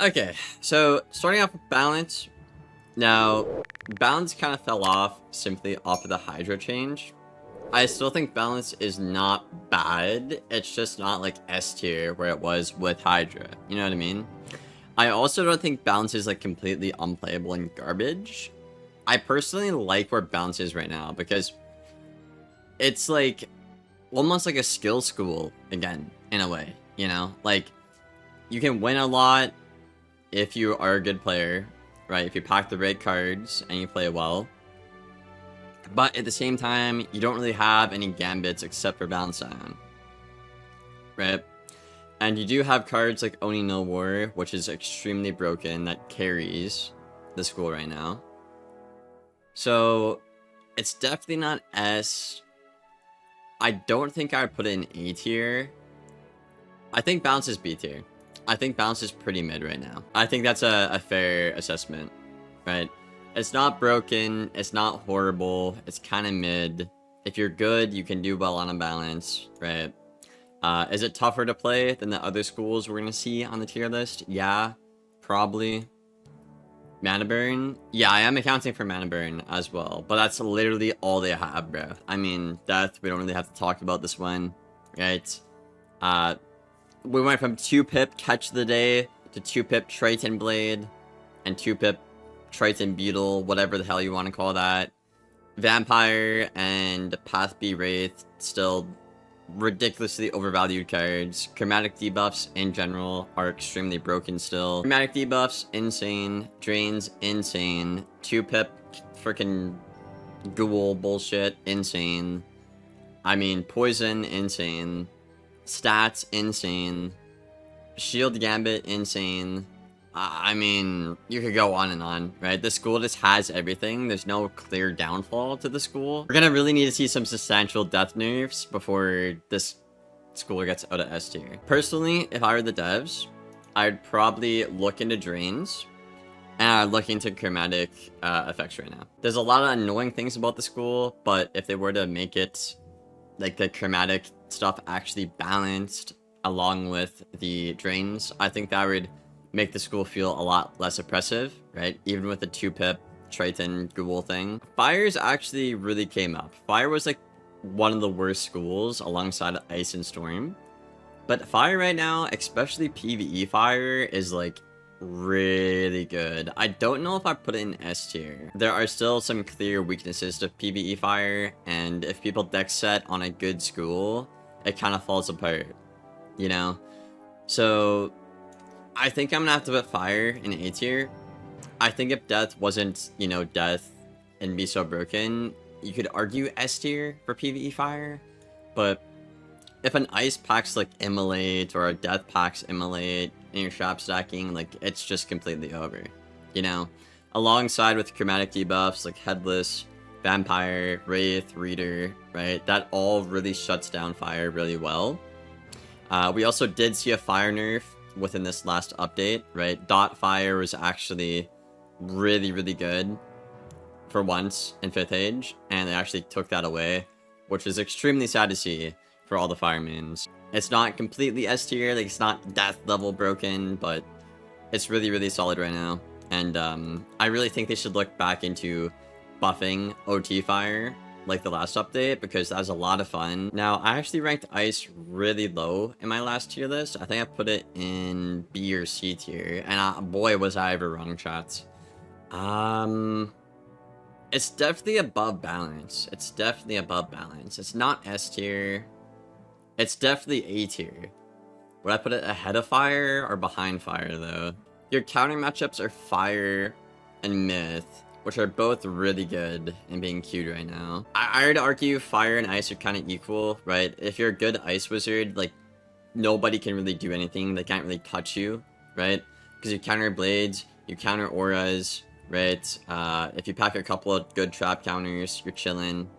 Okay, so starting off with balance. Now, balance kind of fell off simply off of the Hydra change. I still think balance is not bad. It's just not like S tier where it was with Hydra. You know what I mean? I also don't think balance is like completely unplayable and garbage. I personally like where balance is right now because it's like almost like a skill school again, in a way, you know? Like, you can win a lot if you are a good player, right? If you pack the right cards and you play well. But at the same time, you don't really have any gambits except for Balance Ion, right? And you do have cards like Oni no War, which is extremely broken, that carries the school right now. So, it's definitely not S. I don't think I would put it in A tier. I think Balance is B tier. I think Balance is pretty mid right now. I think that's a fair assessment, right? It's not broken, it's not horrible, it's kind of mid. If you're good, you can do well on a balance, right? Is it tougher to play than the other schools we're going to see on the tier list? Yeah, probably. Mana Burn? Yeah, I am accounting for Mana Burn as well, but that's literally all they have, bro. I mean, Death, we don't really have to talk about this one, right? We went from 2-pip Catch the Day to 2-pip Triton Blade and 2-pip Triton Beetle, whatever the hell you want to call that. Vampire and Path B Wraith, still ridiculously overvalued cards. Chromatic debuffs in general are extremely broken still. Chromatic debuffs, insane. Drains, insane. 2-pip freaking ghoul bullshit, insane. I mean, poison, insane. Stats, insane. Shield Gambit, insane. I mean, you could go on, right? The school just has everything. There's no clear downfall to the school. We're gonna really need to see some substantial death nerfs before this school gets out of S tier. Personally, if I were the devs, I'd probably look into drains, and I'd look into chromatic effects right now. There's a lot of annoying things about the school, but if they were to make it, like, the chromatic stuff actually balanced along with the drains, I think that would make the school feel a lot less oppressive, right? Even with the 2-pip Triton Ghoul thing. Fires actually really came up. Fire was like one of the worst schools alongside Ice and Storm. But Fire right now, especially PvE Fire, is like really good. I don't know if I put it in S tier. There are still some clear weaknesses to PvE Fire, and if people deck set on a good school, it kind of falls apart, you know? So I think I'm gonna have to put Fire in A tier. I think if Death wasn't, you know, Death and be so broken, you could argue S tier for PvE Fire. But if an Ice packs like Immolate or a Death packs Immolate and you're trap stacking, like, it's just completely over, you know? Alongside with chromatic debuffs like Headless, Vampire, Wraith, Reader, right? That all really shuts down Fire really well. We also did see a Fire nerf within this last update, right? Dot Fire was actually really, really good for once in 5th Age, and they actually took that away, which is extremely sad to see for all the Fire mains. It's not completely S tier, like, it's not death level broken, but it's really, really solid right now. And I really think they should look back into buffing OT Fire like the last update, because that was a lot of fun. Now, I actually ranked Ice really low in my last tier list. I think I put it in B or C tier, and boy, was I ever wrong, chats. It's definitely above balance. It's definitely above balance. It's not S tier. It's definitely A tier. Would I put it ahead of Fire or behind Fire, though? Your counter matchups are Fire and Myth, which are both really good in being queued right now. I would argue Fire and Ice are kind of equal, right? If you're a good Ice Wizard, like, nobody can really do anything. They can't really touch you, right? Because you counter Blades, you counter Auras, right? If you pack a couple of good trap counters, you're chilling.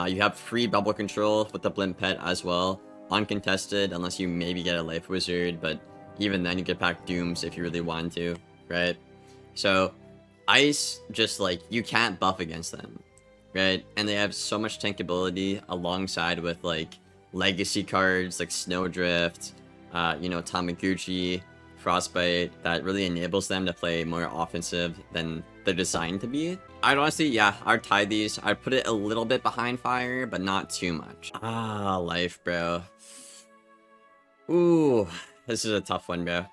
You have free bubble control with the Blimp Pet as well. Uncontested, unless you maybe get a Life Wizard, but even then you could pack Dooms if you really want to, right? So Ice, just like, you can't buff against them, right? And they have so much tankability alongside with like legacy cards like Snowdrift, you know, Tamaguchi, Frostbite that really enables them to play more offensive than they're designed to be. I'd honestly, yeah, I'd tie these. I'd put it a little bit behind Fire, but not too much. Ah, Life, bro. Ooh, this is a tough one, bro.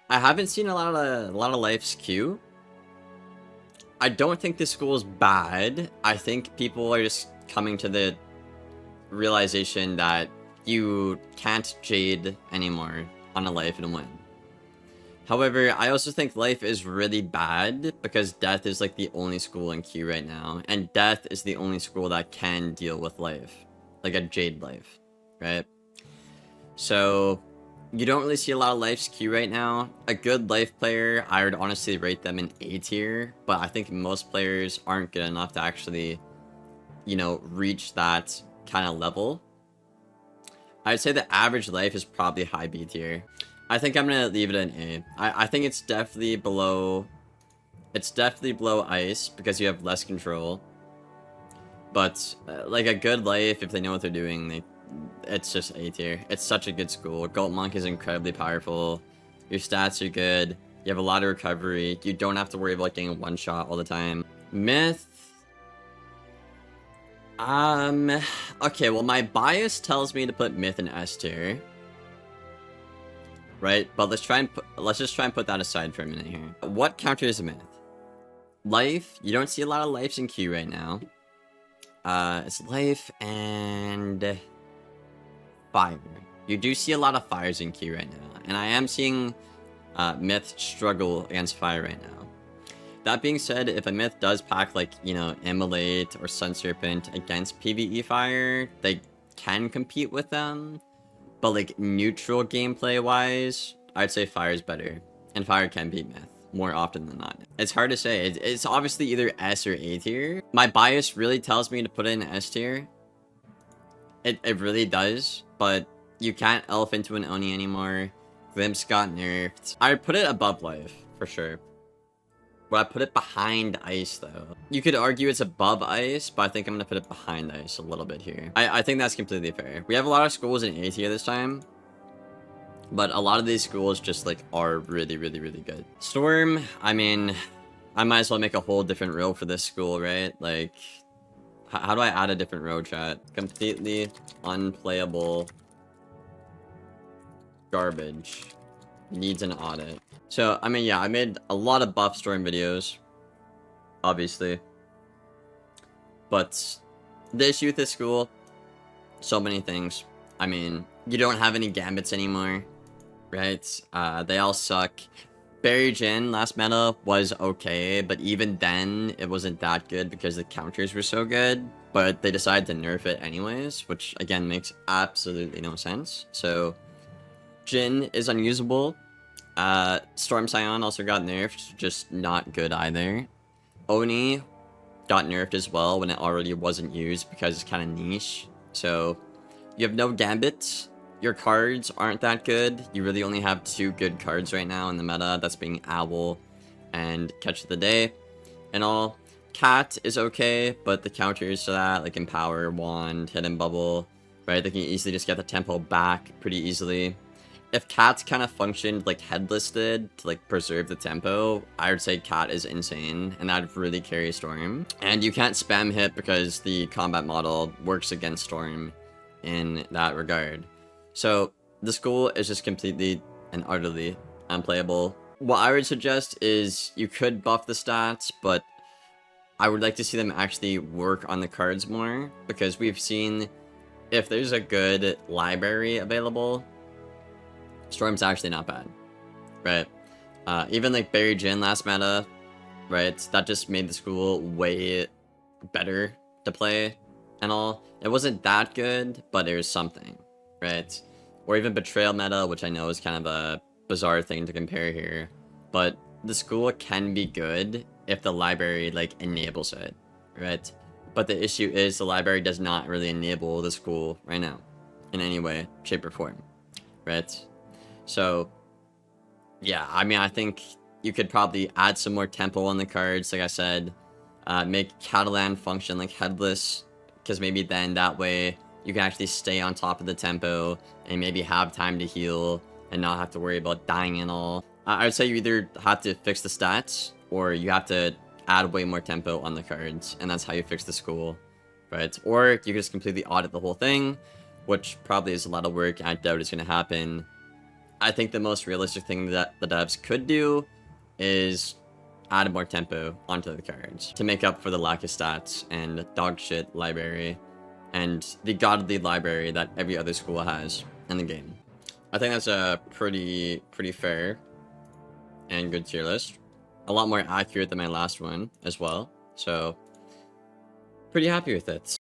I haven't seen a lot of Life's queue. I don't think this school is bad. I think people are just coming to the realization that you can't Jade anymore on a Life and win. However, I also think Life is really bad because Death is like the only school in queue right now, and Death is the only school that can deal with Life, like a Jade Life, right? So you don't really see a lot of Life's queue right now. A good Life player, I would honestly rate them in A tier, but I think most players aren't good enough to actually, you know, reach that kind of level. I'd say the average Life is probably high B tier. I think I'm gonna leave it in A. I think it's definitely below. It's definitely below Ice because you have less control. But like a good Life, if they know what they're doing, it's just A tier. It's such a good school. Goat Monk is incredibly powerful. Your stats are good. You have a lot of recovery. You don't have to worry about getting one shot all the time. Myth. Okay, well, my bias tells me to put Myth in S tier. Right? But let's just try and put that aside for a minute here. What counters Myth? Life. You don't see a lot of Lives in queue right now. It's Life and Fire. You do see a lot of Fires in queue right now. And I am seeing Myth struggle against Fire right now. That being said, if a Myth does pack like, you know, Immolate or Sun Serpent against PvE Fire, they can compete with them. But like neutral gameplay wise, I'd say Fire's better. And Fire can beat Myth more often than not. It's hard to say. It's obviously either S or A tier. My bias really tells me to put it in S tier. It really does. But you can't Elf into an Oni anymore. Glimpse got nerfed. I would put it above Life, for sure. But I put it behind Ice, though. You could argue it's above Ice, but I think I'm going to put it behind Ice a little bit here. I think that's completely fair. We have a lot of schools in A tier this time. But a lot of these schools just, like, are really, really, really good. Storm, I mean, I might as well make a whole different row for this school, right? Like, how do I add a different row, chat? Completely unplayable garbage. Needs an audit. So, I mean, yeah, I made a lot of buff Storm videos, obviously. But the issue with this school, so many things. I mean, you don't have any Gambits anymore, right? They all suck. Barry Jin last meta was okay, but even then, it wasn't that good because the counters were so good. But they decided to nerf it anyways, which, again, makes absolutely no sense. So, Jin is unusable. Storm Scion also got nerfed, just not good either. Oni got nerfed as well when it already wasn't used because it's kind of niche. So, you have no Gambit. Your cards aren't that good. You really only have 2 good cards right now in the meta, that's being Owl and Catch of the Day and all. Cat is okay, but the counters to that, like Empower, Wand, Hidden Bubble, right? They can easily just get the tempo back pretty easily. If Cat kind of functioned like Headless did to like preserve the tempo, I would say Cat is insane, and that'd really carry Storm. And you can't spam hit because the combat model works against Storm in that regard. So the school is just completely and utterly unplayable. What I would suggest is you could buff the stats, but I would like to see them actually work on the cards more, because we've seen if there's a good library available, Storm's actually not bad, right? Even like Barry Jin last meta, right? That just made the school way better to play and all. It wasn't that good, but it was something, right? Or even Betrayal meta, which I know is kind of a bizarre thing to compare here. But the school can be good if the library like enables it, right? But the issue is the library does not really enable the school right now in any way, shape, or form, right? So, yeah, I mean, I think you could probably add some more tempo on the cards, like I said. Make Catalan function like Headless, because maybe then that way you can actually stay on top of the tempo and maybe have time to heal and not have to worry about dying and all. I would say you either have to fix the stats, or you have to add way more tempo on the cards, and that's how you fix the school, right? Or you can just completely audit the whole thing, which probably is a lot of work. I doubt it's going to happen. I think the most realistic thing that the devs could do is add more tempo onto the cards to make up for the lack of stats and dog shit library and the godly library that every other school has in the game. I think that's a pretty fair and good tier list. A lot more accurate than my last one as well. So pretty happy with it.